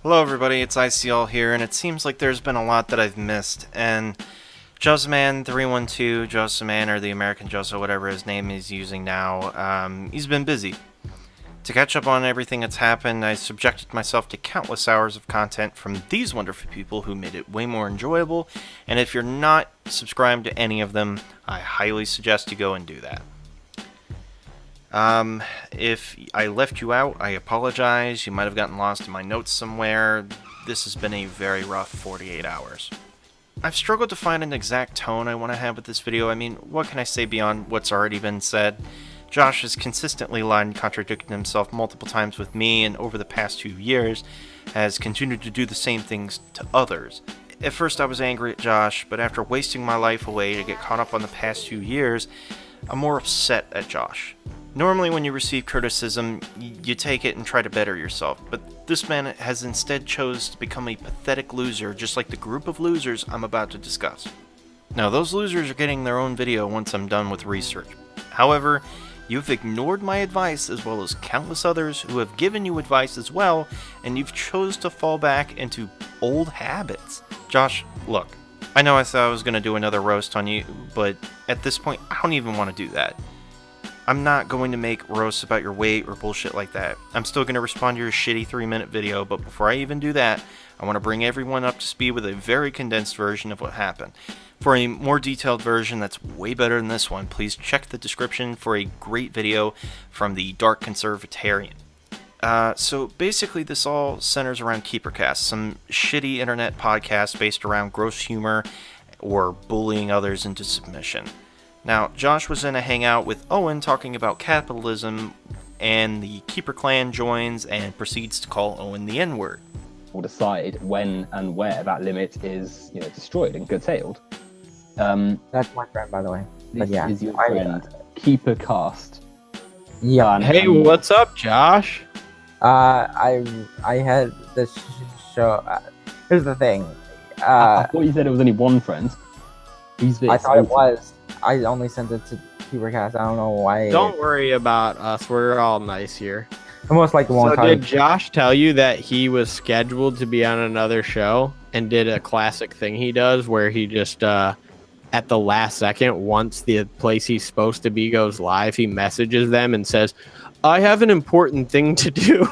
Hello everybody, it's EyeSeeAll here, and it seems like there's been a lot that I've missed, and Josoman 312, Josoman, or the American Joso, whatever his name is using now, he's been busy. To catch up on everything that's happened, I subjected myself to countless hours of content from these wonderful people who made it way more enjoyable, and if you're not subscribed to any of them, I highly suggest you go and do that. If I left you out, I apologize. You might have gotten lost in my notes somewhere. This has been a very rough 48 hours. I've struggled to find an exact tone I want to have with this video. I mean, what can I say beyond what's already been said? Josh has consistently lied and contradicted himself multiple times with me, and over the past few years has continued to do the same things to others. At first I was angry at Josh, but after wasting my life away to get caught up on the past few years, I'm more upset at Josh. Normally when you receive criticism, you take it and try to better yourself, but this man has instead chose to become a pathetic loser, just like the group of losers I'm about to discuss. Now, those losers are getting their own video once I'm done with research. However, you've ignored my advice as well as countless others who have given you advice as well, and you've chose to fall back into old habits. Josh, look, I know I said I was going to do another roast on you, but at this point, I don't even want to do that. I'm not going to make roasts about your weight or bullshit like that. I'm still going to respond to your shitty 3-minute video, but before I even do that, I want to bring everyone up to speed with a very condensed version of what happened. For a more detailed version that's way better than this one, please check the description for a great video from the Dark Conservatarian. So basically this all centers around Kiefer Cast, some shitty internet podcast based around gross humor or bullying others into submission. Now, Josh was in a hangout with Owen talking about capitalism, and the Kiefer clan joins and proceeds to call Owen the N-word. We'll decide when and where that limit is, destroyed and curtailed. That's my friend, by the way. But This yeah, is your friend, Kiefer Cast. yeah. Hey, what's up, Josh? I had this show. Here's the thing. I thought you said it was only one friend. Who's this? I thought it was. I only sent it to Kiefer Cast. I don't know why. Don't worry about us. We're all nice here. Almost like one So time. did Josh tell you that he was scheduled to be on another show and did a classic thing he does where he just, at the last second, once the place he's supposed to be goes live, he messages them and says, I have an important thing to do.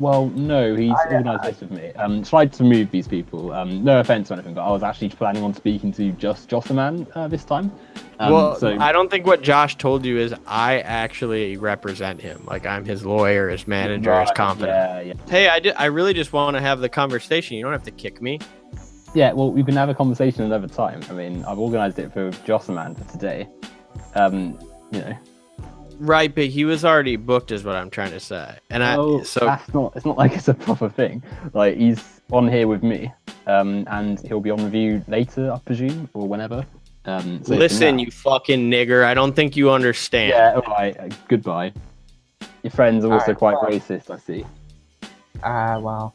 Well, no, he's organised this with me. Tried to move these people. No offence or anything, but I was actually planning on speaking to just Josoman this time. So I don't think what Josh told you is I actually represent him. Like, I'm his lawyer, his manager, his confidant. Yeah. Hey, I really just want to have the conversation. You don't have to kick me. Yeah, well, we can have a conversation another time. I mean, I've organised it for Josoman for today. Right, but he was already booked, is what I'm trying to say. And It's not like it's a proper thing. Like, he's on here with me, and he'll be on review later, I presume, or whenever. So listen, you fucking nigger. I don't think you understand. Yeah, alright, goodbye. Your friend's also quite racist, I see. Well,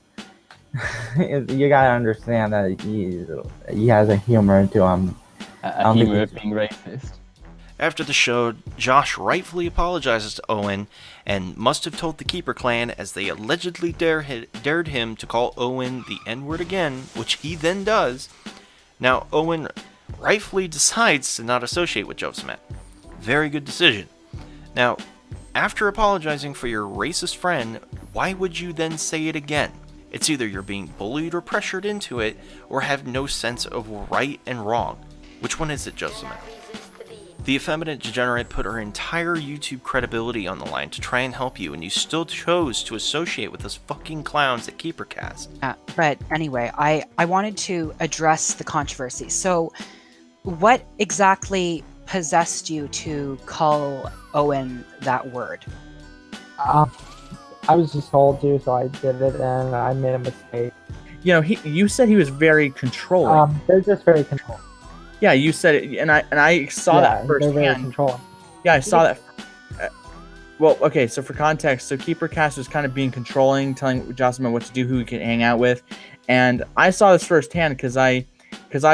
you gotta understand that he has a humor to him. A humour of being racist. After the show, Josh rightfully apologizes to Owen and must have told the Kiefer clan as they allegedly dared him to call Owen the N-word again, which he then does. Now, Owen rightfully decides to not associate with Josoman. Very good decision. Now, after apologizing for your racist friend, why would you then say it again? It's either you're being bullied or pressured into it, or have no sense of right and wrong. Which one is it, Josoman? The Effeminate Degenerate put her entire YouTube credibility on the line to try and help you, and you still chose to associate with those fucking clowns at Kiefer Cast. But anyway, I wanted to address the controversy. So what exactly possessed you to call Owen that word? I was just told to, so I did it, and I made a mistake. You said he was very controlling. They're just very controlling. Yeah, you said it, and I saw that They're very firsthand. controlling. Yeah, I saw that. Well, okay, so for context, so Kiefer Cast was kind of being controlling, telling Josoman what to do, who he could hang out with, and I saw this firsthand because I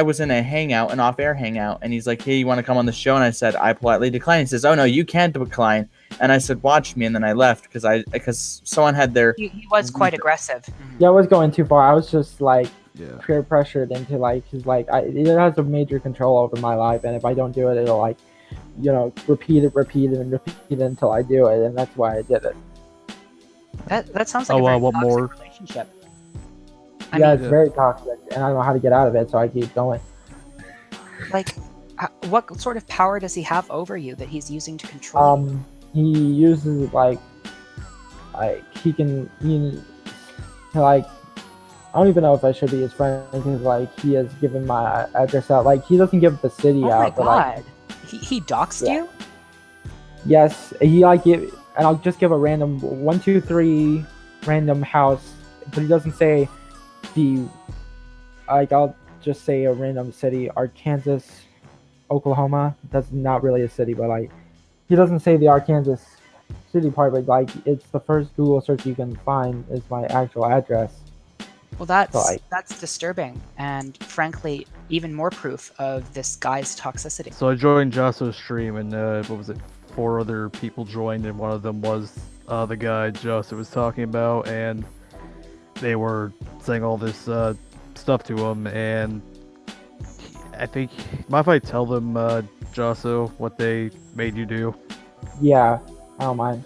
was in a hangout, an off-air hangout, and he's like, hey, you want to come on the show? And I said, I politely declined. He says, oh, no, you can't decline. And I said, "Watch me," and then I left because someone had their. He was quite aggressive. Yeah, I was going too far. I was just like Yeah. peer pressured into like, cause like it has a major control over my life, and if I don't do it, it'll like, repeat it until I do it, and that's why I did it. That sounds like Oh, a very what toxic more? relationship. It's very toxic, and I don't know how to get out of it, so I keep going. Like, what sort of power does he have over you that he's using to control you? He uses like he like, I don't even know if I should be his friend because like he has given my address out. Like he doesn't give the city Oh out. my but, like, god. He doxed Yeah. you? yes, he like give, and I'll just give a random 1, 2, 3 random house, but he doesn't say the, like, I'll just say a random city, Arkansas, Oklahoma. That's not really a city, but like he doesn't say the Arkansas city part, but like it's the first Google search you can find is my actual address. Well, that's Like- that's disturbing, and frankly, even more proof of this guy's toxicity. So I joined Joso's stream, and what was it? 4 other people joined, and one of them was the guy Joso was talking about, and they were saying all this stuff to him, and I think, mind if I tell them, Joso, what they made you do? Yeah, I don't mind.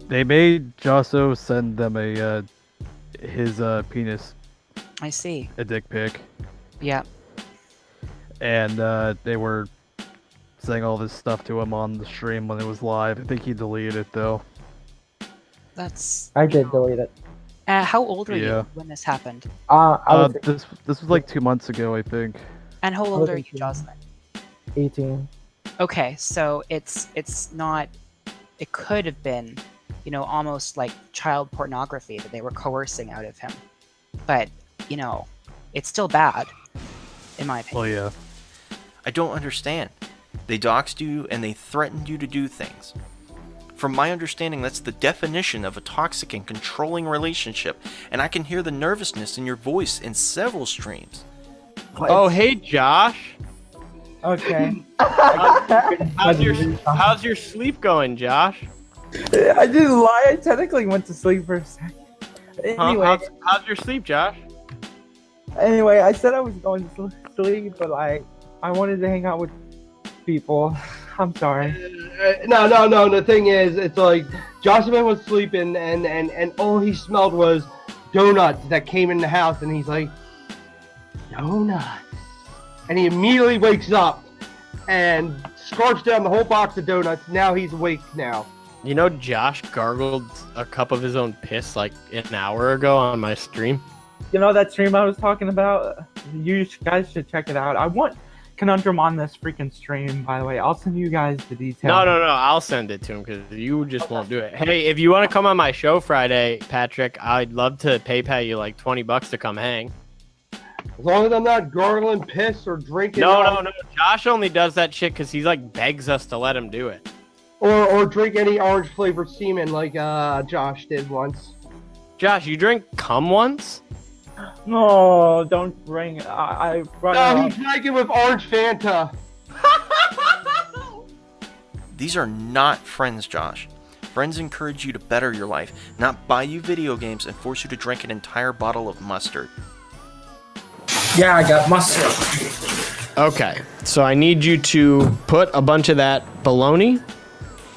They made Joso send them his penis, I see. a dick pic, Yeah. and they were saying all this stuff to him on the stream when it was live. I think he deleted it though. That's. I did delete it. How old were Yeah. you when this happened? I was This was like 2 months ago, I think. And how old are you, Jocelyn? 18. Okay, so it's not. It could have been, almost like child pornography that they were coercing out of him, but it's still bad, in my opinion. Well, yeah. I don't understand. They doxed you and they threatened you to do things. From my understanding, that's the definition of a toxic and controlling relationship, and I can hear the nervousness in your voice in several streams. Oh, hey, Josh. Okay. How's your sleep going, Josh? I didn't lie. I technically went to sleep for a second. Huh? How's your sleep, Josh? Anyway, I said I was going to sleep, but like I wanted to hang out with people. I'm sorry. No. The thing is, it's like Josoman was sleeping, and all he smelled was donuts that came in the house, and he's like, donuts, and he immediately wakes up and scarfs down the whole box of donuts. Now he's awake now. You know, Josh gargled a cup of his own piss like an hour ago on my stream. You know that stream I was talking about? You guys should check it out. I want Conundrum on this freaking stream, by the way. I'll send you guys the details. No, I'll send it to him because you just won't do it. Hey, if you want to come on my show Friday, Patrick, I'd love to PayPal you like $20 to come hang. As long as I'm not gargling piss or drinking. No. Josh only does that shit because he like begs us to let him do it. Or drink any orange flavored semen like Josh did once. Josh, you drink cum once? No, don't bring. I brought No, it he drank it with orange Fanta. These are not friends, Josh. Friends encourage you to better your life, not buy you video games and force you to drink an entire bottle of mustard. Yeah, I got mustard. Okay, so I need you to put a bunch of that bologna,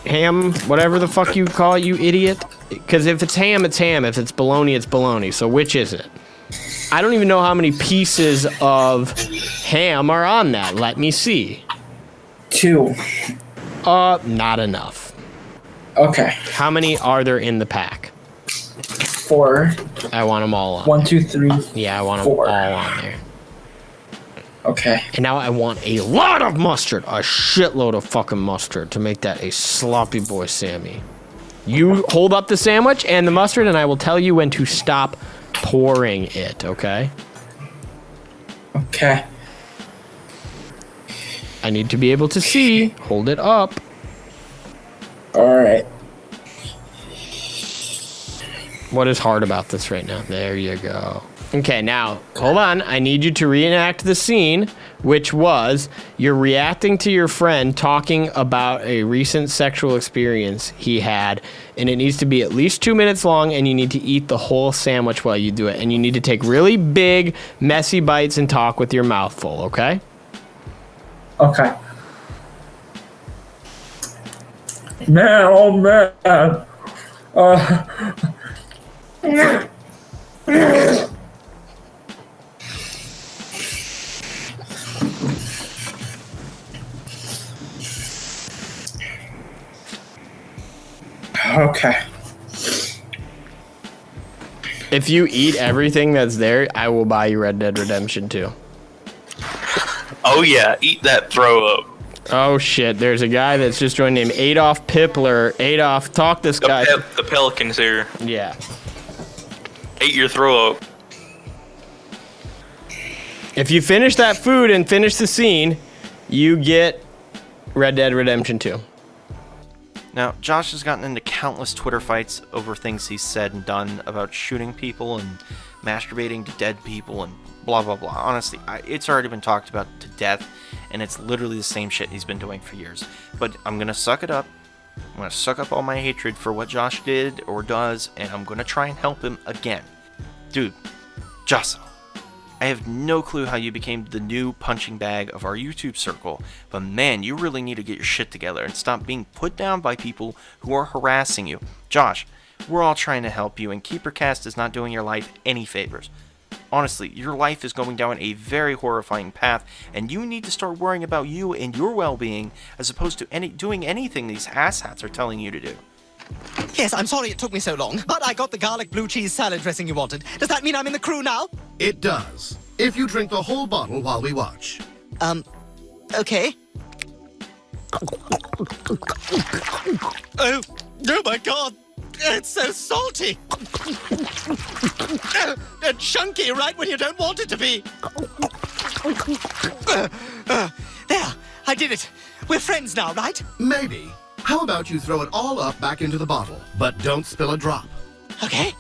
ham, whatever the fuck you call it, you idiot. Because if it's ham, it's ham. If it's bologna, it's bologna. So which is it? I don't even know how many pieces of ham are on that. Let me see. 2. Not enough. Okay. How many are there in the pack? 4. I want them all on. 1, 2, 3. Yeah, I want them 4. all on there. Okay. And now I want a lot of mustard. A shitload of fucking mustard to make that a sloppy boy Sammy. You hold up the sandwich and the mustard and I will tell you when to stop pouring it, okay? Okay. I need to be able to see. Hold it up. All right. What is hard about this right now? There you go. Okay, now, hold on. I need you to reenact the scene which was you're reacting to your friend talking about a recent sexual experience he had, and it needs to be at least 2 minutes long, and you need to eat the whole sandwich while you do it, and you need to take really big, messy bites and talk with your mouth full, okay? Okay. Man, oh man. Okay. If you eat everything that's there, I will buy you Red Dead Redemption 2. Oh yeah, eat that throw up. Oh shit, there's a guy that's just joined named Adolf Pippler. Adolf, talk this guy. The Pelican's here. Yeah. Ate your throw up. If you finish that food and finish the scene, you get Red Dead Redemption 2. Now, Josh has gotten into countless Twitter fights over things he's said and done about shooting people and masturbating to dead people and blah blah blah. Honestly, it's already been talked about to death, and it's literally the same shit he's been doing for years. But I'm gonna suck it up. I'm gonna suck up all my hatred for what Josh did or does, and I'm gonna try and help him again. Dude, Josso, I have no clue how you became the new punching bag of our YouTube circle, but man, you really need to get your shit together and stop being put down by people who are harassing you. Josh, we're all trying to help you, and Kiefer Cast is not doing your life any favors. Honestly, your life is going down a very horrifying path, and you need to start worrying about you and your well-being as opposed to doing anything these asshats are telling you to do. Yes, I'm sorry it took me so long, but I got the garlic blue cheese salad dressing you wanted. Does that mean I'm in the crew now? It does. If you drink the whole bottle while we watch. Okay. Oh my god! It's so salty! And chunky right when you don't want it to be! There! I did it! We're friends now, right? Maybe. How about you throw it all up back into the bottle, but don't spill a drop. Okay,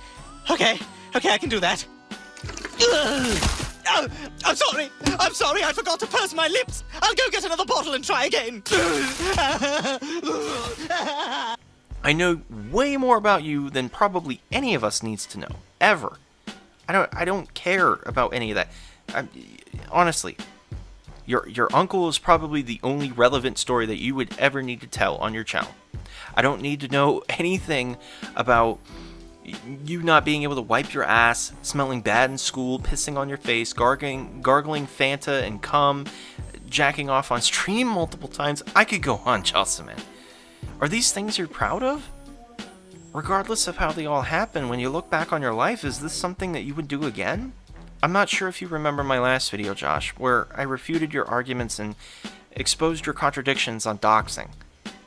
I can do that. Oh, I'm sorry, I forgot to purse my lips. I'll go get another bottle and try again. I know way more about you than probably any of us needs to know, ever. I don't care about any of that. Honestly, your uncle is probably the only relevant story that you would ever need to tell on your channel. I don't need to know anything about you not being able to wipe your ass, smelling bad in school, pissing on your face, gargling Fanta and cum, jacking off on stream multiple times. I could go on, Josoman. Are these things you're proud of? Regardless of how they all happen, when you look back on your life, is this something that you would do again? I'm not sure if you remember my last video, Josh, where I refuted your arguments and exposed your contradictions on doxing.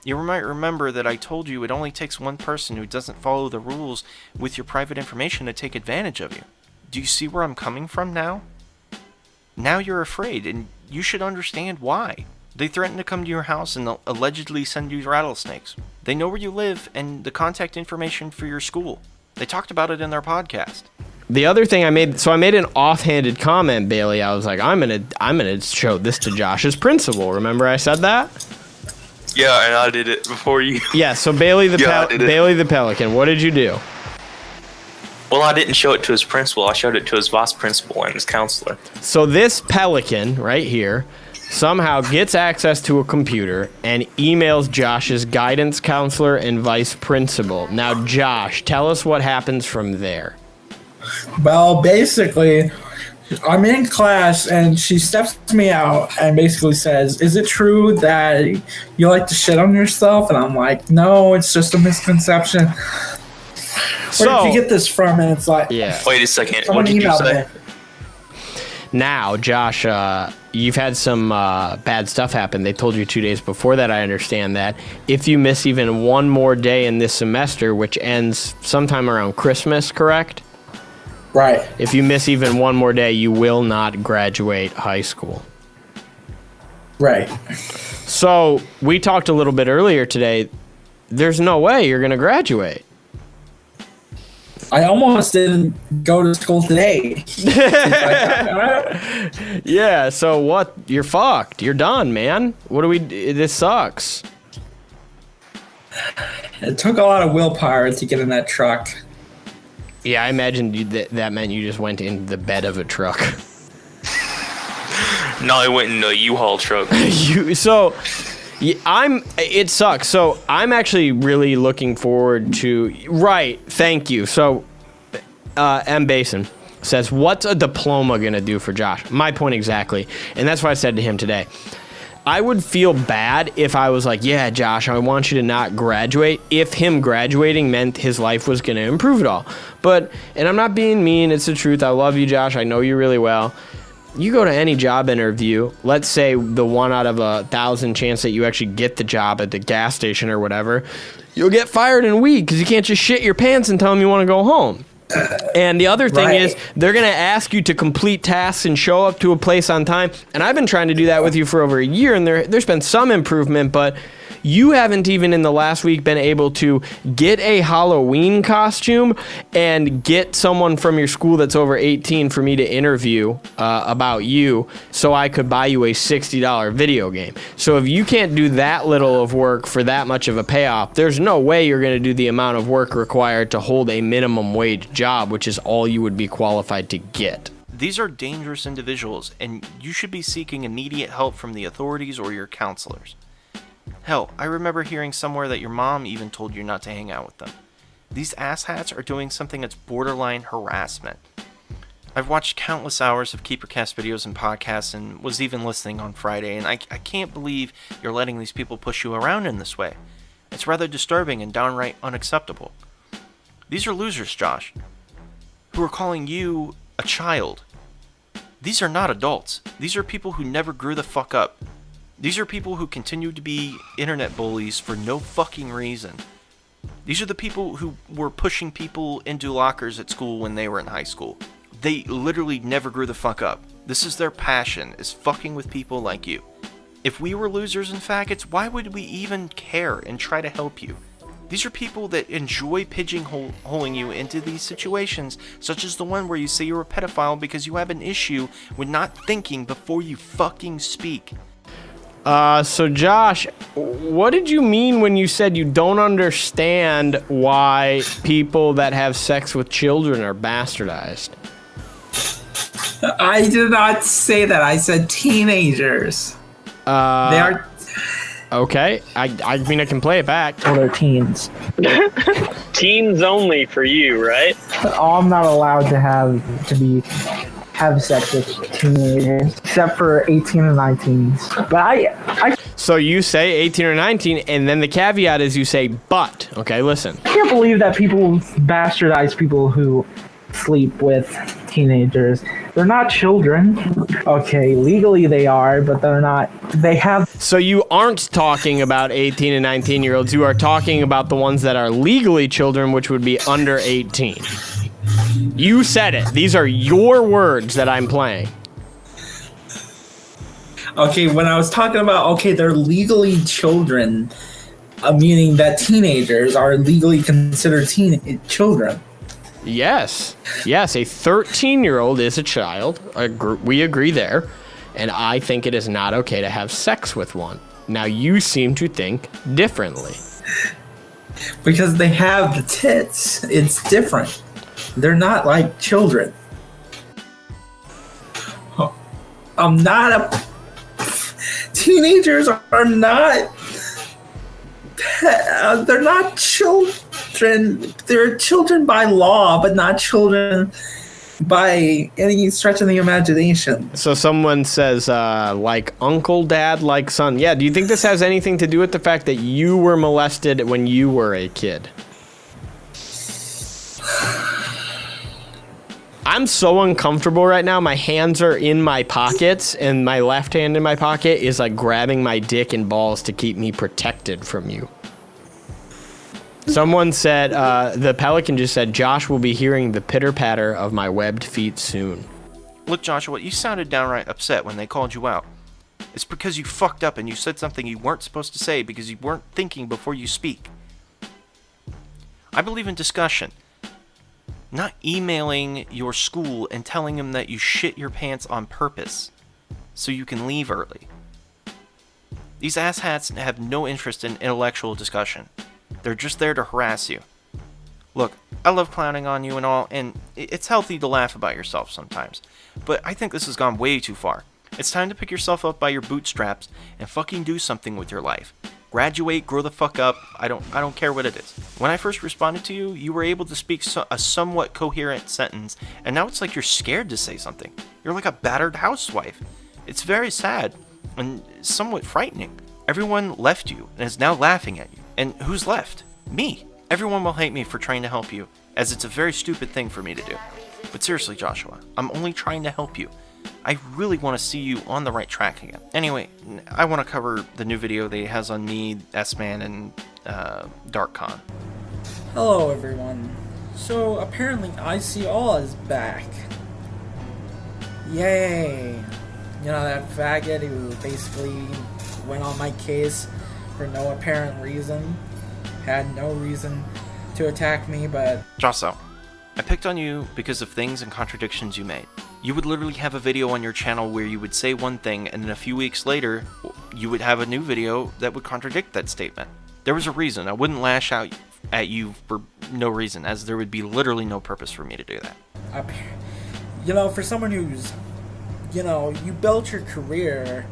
You might remember that I told you it only takes one person who doesn't follow the rules with your private information to take advantage of you. Do you see where I'm coming from now? Now you're afraid, and you should understand why. They threaten to come to your house and allegedly send you rattlesnakes. They know where you live and the contact information for your school. They talked about it in their podcast. The other thing I made an offhanded comment, Bailey. I was like, I'm gonna show this to Josh's principal. Remember I said that? Yeah, and I did it before you. Yeah, so Bailey the Pelican, what did you do? Well, I didn't show it to his principal. I showed it to his vice principal and his counselor. So this Pelican right here somehow gets access to a computer and emails Josh's guidance counselor and vice principal. Now, Josh, tell us what happens from there. Well, basically, I'm in class and she steps me out and basically says, "Is it true that you like to shit on yourself?" And I'm like, "No, it's just a misconception." Where did you get this from? And it's like, yeah. Wait a second. What did you say? Now, Josh, you've had some bad stuff happen. They told you 2 days before that, I understand that. If you miss even one more day in this semester, which ends sometime around Christmas, correct? Right. If you miss even one more day, you will not graduate high school. Right. So, we talked a little bit earlier today. There's no way you're going to graduate. I almost didn't go to school today. Yeah, so what? You're fucked. You're done, man. What do we... This sucks. It took a lot of willpower to get in that truck. Yeah, I imagine that meant you just went in the bed of a truck. No, I went in a U-Haul truck. It sucks. So I'm actually really looking forward to... Right, thank you. So, M. Basin says, what's a diploma going to do for Josh? My point exactly. And that's what I said to him today. I would feel bad if I was like, yeah, Josh, I want you to not graduate, if him graduating meant his life was going to improve at all. But, and I'm not being mean, it's the truth. I love you, Josh. I know you really well. You go to any job interview, let's say the 1 out of 1,000 chance that you actually get the job at the gas station or whatever, you'll get fired in a week because you can't just shit your pants and tell them you want to go home. And the other thing is, they're going to ask you to complete tasks and show up to a place on time. And I've been trying to do that with you for over a year, and there's been some improvement, but you haven't even in the last week been able to get a Halloween costume and get someone from your school that's over 18 for me to interview about you so I could buy you a $60 video game. So if you can't do that little of work for that much of a payoff, there's no way you're going to do the amount of work required to hold a minimum wage job, which is all you would be qualified to get. These are dangerous individuals, and you should be seeking immediate help from the authorities or your counselors. Hell, I remember hearing somewhere that your mom even told you not to hang out with them. These asshats are doing something that's borderline harassment. I've watched countless hours of Kiefer Cast videos and podcasts and was even listening on Friday, and I can't believe you're letting these people push you around in this way. It's rather disturbing and downright unacceptable. These are losers, Josh, who are calling you a child. These are not adults. These are people who never grew the fuck up. These are people who continue to be internet bullies for no fucking reason. These are the people who were pushing people into lockers at school when they were in high school. They literally never grew the fuck up. This is their passion, is fucking with people like you. If we were losers and faggots, why would we even care and try to help you? These are people that enjoy pigeonholing you into these situations, such as the one where you say you're a pedophile because you have an issue with not thinking before you fucking speak. So Josh, what did you mean when you said you don't understand why people that have sex with children are bastardized? I did not say that. I said teenagers. They are. Okay, I mean I can play it back. Well, they're teens. Teens only for you, right? I'm not allowed to have sex with teenagers, except for 18 and 19s. But I So you say 18 or 19, and then the caveat is you say but. Okay, listen. I can't believe that people bastardize people who sleep with teenagers. They're not children. Okay, legally they are, but they're not. They have. So you aren't talking about 18 and 19-year-olds. You are talking about the ones that are legally children, which would be under 18. You said it. These are your words that I'm playing. Okay, when I was talking about, okay, they're legally children, meaning that teenagers are legally considered children. Yes. Yes, a 13-year-old is a child. We agree there. And I think it is not okay to have sex with one. Now, you seem to think differently. Because they have the tits. It's different. They're not like children. I'm not a... Teenagers are not... They're not children. They're children by law, but not children by any stretch of the imagination. So someone says, like uncle, dad, like son. Yeah, do you think this has anything to do with the fact that you were molested when you were a kid? I'm so uncomfortable right now. My hands are in my pockets, and my left hand in my pocket is like grabbing my dick and balls to keep me protected from you. Someone said, the Pelican just said, Josh will be hearing the pitter-patter of my webbed feet soon. Look, Joshua, you sounded downright upset when they called you out. It's because you fucked up and you said something you weren't supposed to say because you weren't thinking before you speak. I believe in discussion. Not emailing your school and telling them that you shit your pants on purpose so you can leave early. These asshats have no interest in intellectual discussion. They're just there to harass you. Look, I love clowning on you and all, and it's healthy to laugh about yourself sometimes, but I think this has gone way too far. It's time to pick yourself up by your bootstraps and fucking do something with your life. Graduate, grow the fuck up, I don't care what it is. When I first responded to you, you were able to speak a somewhat coherent sentence, and now it's like you're scared to say something. You're like a battered housewife. It's very sad, and somewhat frightening. Everyone left you, and is now laughing at you. And who's left? Me. Everyone will hate me for trying to help you, as it's a very stupid thing for me to do. But seriously, Joshua, I'm only trying to help you. I really want to see you on the right track again. Anyway, I want to cover the new video that he has on me, S-Man, and Dark Con. Hello everyone. So apparently EyeSeeAll is back. Yay! You know, that faggot who basically went on my case for no apparent reason. Had no reason to attack me, but... Josso, I picked on you because of things and contradictions you made. You would literally have a video on your channel where you would say one thing, and then a few weeks later, you would have a new video that would contradict that statement. There was a reason. I wouldn't lash out at you for no reason, as there would be literally no purpose for me to do that. You know, for someone who's... You know, you built your career,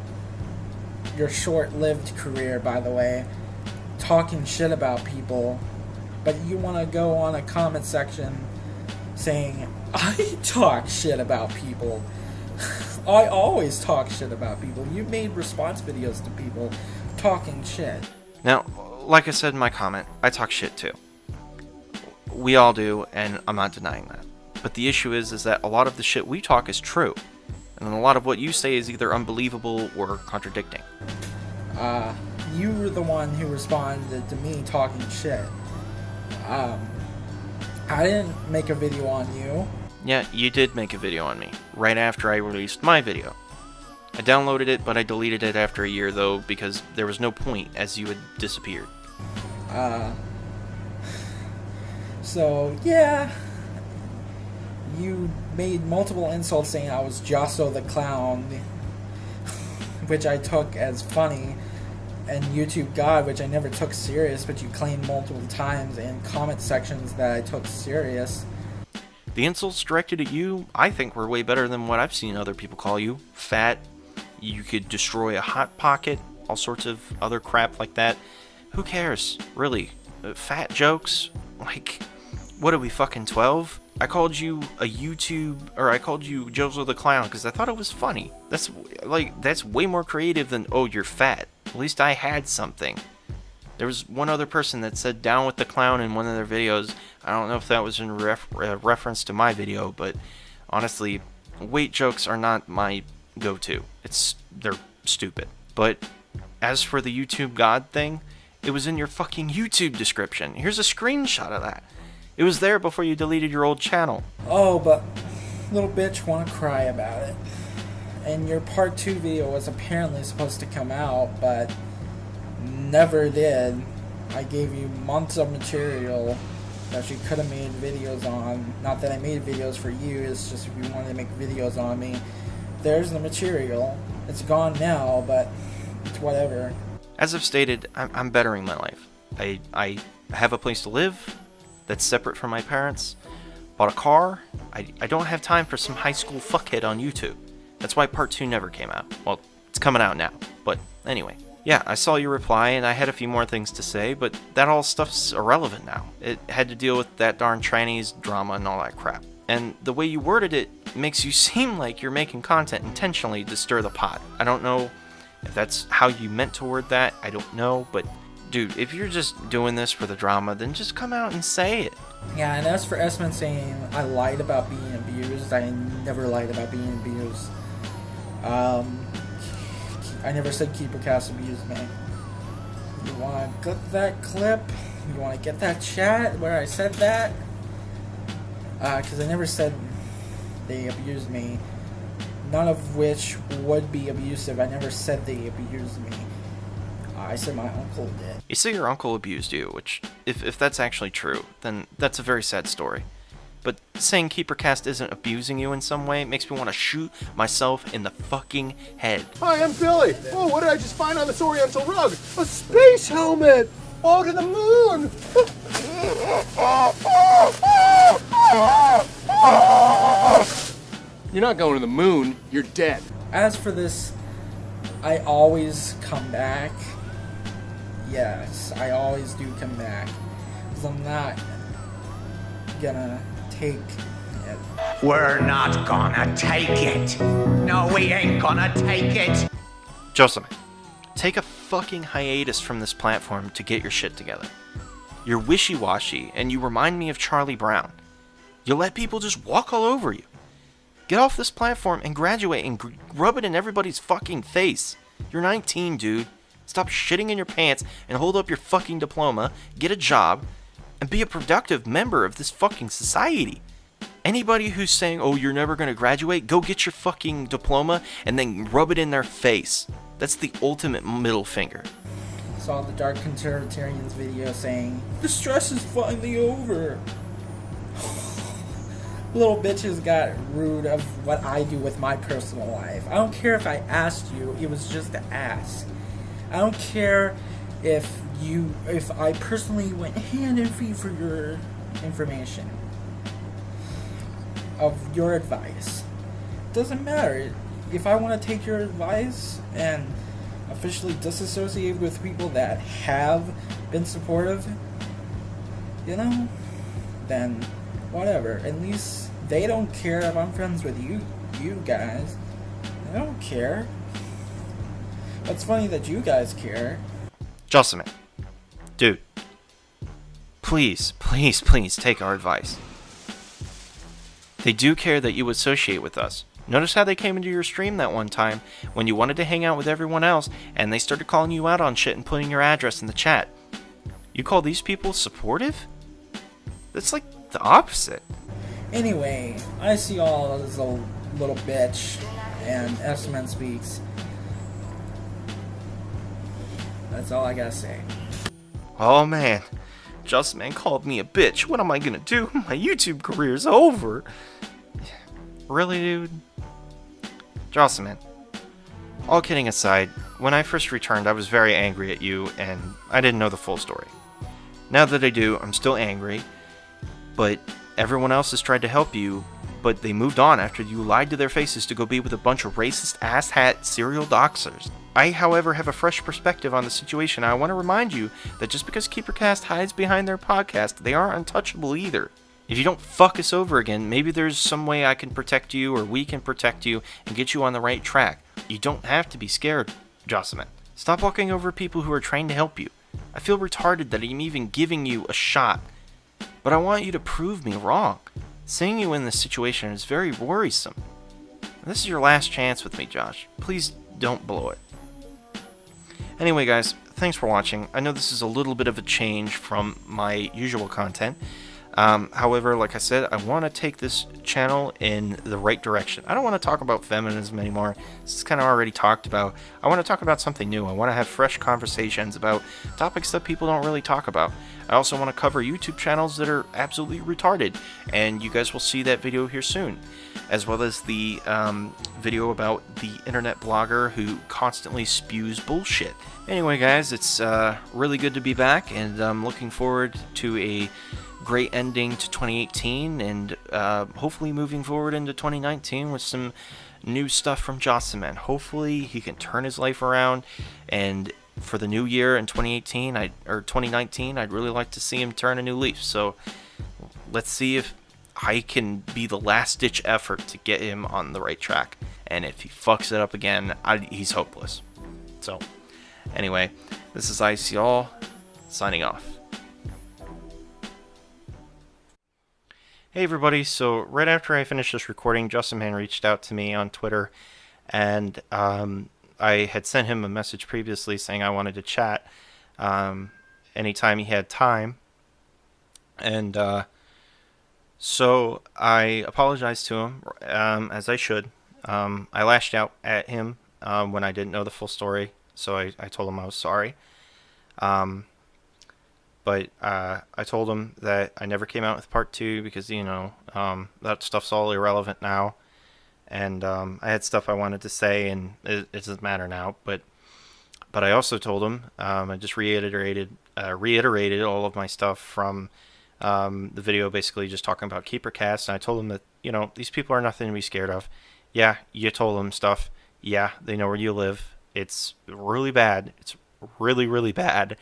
your short-lived career, by the way, talking shit about people, but you want to go on a comment section saying, I talk shit about people. I always talk shit about people. You made response videos to people talking shit. Now, like I said in my comment, I talk shit too. We all do, and I'm not denying that. But the issue is that a lot of the shit we talk is true, and a lot of what you say is either unbelievable or contradicting. You were the one who responded to me talking shit. I didn't make a video on you. Yeah, you did make a video on me, right after I released my video. I downloaded it, but I deleted it after a year, though, because there was no point, as you had disappeared. So, yeah. You made multiple insults saying I was Josso the Clown, which I took as funny, and YouTube God, which I never took serious, but you claimed multiple times in comment sections that I took serious. The insults directed at you, I think, were way better than what I've seen other people call you. Fat, you could destroy a hot pocket, all sorts of other crap like that. Who cares, really? Fat jokes? Like, what are we, fucking 12? I called you I called you Joso the Clown because I thought it was funny. That's way more creative than, oh, you're fat. At least I had something. There was one other person that said down with the clown in one of their videos. I don't know if that was in reference to my video, but honestly, weight jokes are not my go-to. They're stupid. But as for the YouTube God thing, it was in your fucking YouTube description. Here's a screenshot of that. It was there before you deleted your old channel. Oh, but little bitch wanna cry about it. And your part 2 video was apparently supposed to come out, but never did. I gave you months of material that you could have made videos on. Not that I made videos for you, it's just if you wanted to make videos on me. There's the material. It's gone now, but it's whatever. As I've stated, I'm bettering my life. I have a place to live that's separate from my parents. Bought a car. I don't have time for some high school fuckhead on YouTube. That's why part 2 never came out. Well, it's coming out now. But anyway. Yeah, I saw your reply and I had a few more things to say, but that all stuff's irrelevant now. It had to deal with that darn trannies drama and all that crap. And the way you worded it makes you seem like you're making content intentionally to stir the pot. I don't know if that's how you meant to word that. I don't know, but dude, if you're just doing this for the drama, then just come out and say it. Yeah, and as for S-Man saying I lied about being abused, I never lied about being abused. I never said Kiefer Cast abused me. You want to get that clip? You want to get that chat where I said that? Because I never said they abused me. None of which would be abusive. I never said they abused me. I said my uncle did. You say your uncle abused you, which, if that's actually true, then that's a very sad story. but saying Kiefer Cast isn't abusing you in some way makes me want to shoot myself in the fucking head. Hi, I'm Billy. Oh, what did I just find on this Oriental rug? A space helmet! Oh, to the moon! You're not going to the moon, you're dead. As for this, I always come back. Yes, I always do come back. Because I'm not gonna take it. We're not gonna take it. No, we ain't gonna take it. Josoman, take a fucking hiatus from this platform to get your shit together. You're wishy-washy, and you remind me of Charlie Brown. You let people just walk all over you. Get off this platform and graduate and rub it in everybody's fucking face. You're 19, dude. Stop shitting in your pants and hold up your fucking diploma, get a job, and be a productive member of this fucking society. Anybody who's saying, oh, you're never going to graduate, go get your fucking diploma and then rub it in their face. That's the ultimate middle finger. Saw the Dark Conservatarian's video saying, the stress is finally over. Little bitches got rude of what I do with my personal life. I don't care if I asked you, it was just to ask. I don't care if I personally went hand and feet for your information, of your advice. It doesn't matter. If I want to take your advice and officially disassociate with people that have been supportive, you know, then whatever. At least they don't care if I'm friends with you guys. They don't care. It's funny that you guys care. Josoman, dude, please take our advice. They do care that you associate with us. Notice how they came into your stream that one time when you wanted to hang out with everyone else and they started calling you out on shit and putting your address in the chat. You call these people supportive? That's like the opposite. Anyway, EyeSeeAll is a little bitch, and Josoman speaks. That's all I gotta say. Oh man, Josoman called me a bitch. What am I gonna do? My YouTube career's over. Really, dude? Josoman, all kidding aside, when I first returned, I was very angry at you, and I didn't know the full story. Now that I do, I'm still angry, but everyone else has tried to help you, but they moved on after you lied to their faces to go be with a bunch of racist asshat serial doxers. I, however, have a fresh perspective on the situation. I want to remind you that just because Kiefer Cast hides behind their podcast, they aren't untouchable either. If you don't fuck us over again, maybe there's some way I can protect you, or we can protect you, and get you on the right track. You don't have to be scared, Josoman. Stop walking over people who are trying to help you. I feel retarded that I'm even giving you a shot, but I want you to prove me wrong. Seeing you in this situation is very worrisome. This is your last chance with me, Josh. Please don't blow it. Anyway, guys, thanks for watching. I know this is a little bit of a change from my usual content. However, like I said, I want to take this channel in the right direction. I don't want to talk about feminism anymore. This is kind of already talked about. I want to talk about something new. I want to have fresh conversations about topics that people don't really talk about. I also want to cover YouTube channels that are absolutely retarded, and you guys will see that video here soon, as well as the video about the internet blogger who constantly spews bullshit. Anyway, guys, it's really good to be back, and I'm looking forward to a great ending to 2018, and hopefully moving forward into 2019 with some new stuff from Josoman. Hopefully he can turn his life around, and for the new year in 2019 or 2019, I'd really like to see him turn a new leaf. So let's see if I can be the last ditch effort to get him on the right track, and if he fucks it up again, he's hopeless. So anyway, this is EyeSeeAll signing off. Hey everybody, so right after I finished this recording, Josoman reached out to me on Twitter, and I had sent him a message previously saying I wanted to chat anytime he had time, and so I apologized to him, as I should. I lashed out at him when I didn't know the full story, so I told him I was sorry. But I told him that I never came out with part 2 because, you know, that stuff's all irrelevant now. And I had stuff I wanted to say, and it doesn't matter now. But I also told him, I just reiterated all of my stuff from the video, basically just talking about Kiefer Cast. And I told him that, you know, these people are nothing to be scared of. Yeah, you told them stuff. Yeah, they know where you live. It's really bad. It's really, really bad.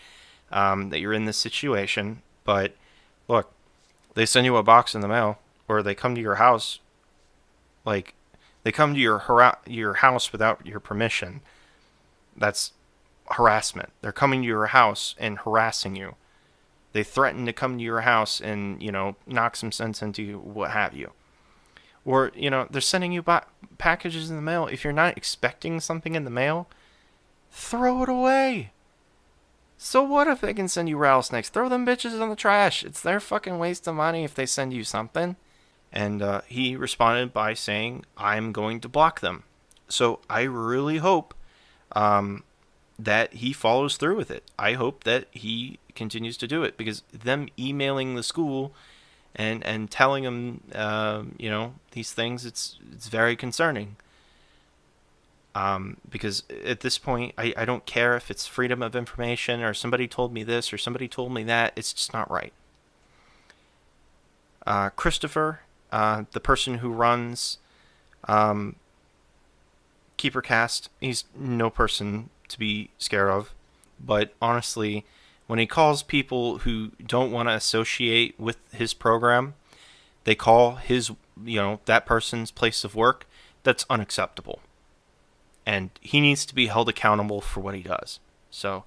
That you're in this situation, but look, they send you a box in the mail, or they come to your house, like, they come to your house without your permission. That's harassment. They're coming to your house and harassing you. They threaten to come to your house and, you know, knock some sense into you, what have you. Or, you know, they're sending you packages in the mail. If you're not expecting something in the mail, throw it away. So what if they can send you rattlesnakes? Throw them bitches in the trash. It's their fucking waste of money if they send you something. And he responded by saying, I'm going to block them. So I really hope that he follows through with it. I hope that he continues to do it, because them emailing the school and telling them, you know, these things, it's very concerning. Because at this point, I don't care if it's freedom of information or somebody told me this or somebody told me that. It's just not right. Christopher, the person who runs Kiefer Cast, he's no person to be scared of. But honestly, when he calls people who don't want to associate with his program, they call his, you know, that person's place of work, that's unacceptable. And he needs to be held accountable for what he does. So,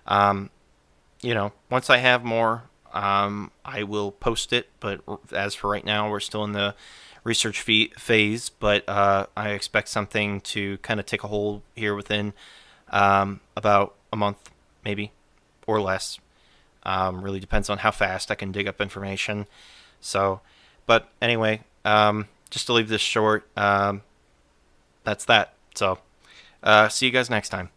you know, once I have more, I will post it. But as for right now, we're still in the research phase. But I expect something to kind of take a hold here within about a month, maybe, or less. Really depends on how fast I can dig up information. So, but anyway, just to leave this short, that's that. So. See you guys next time.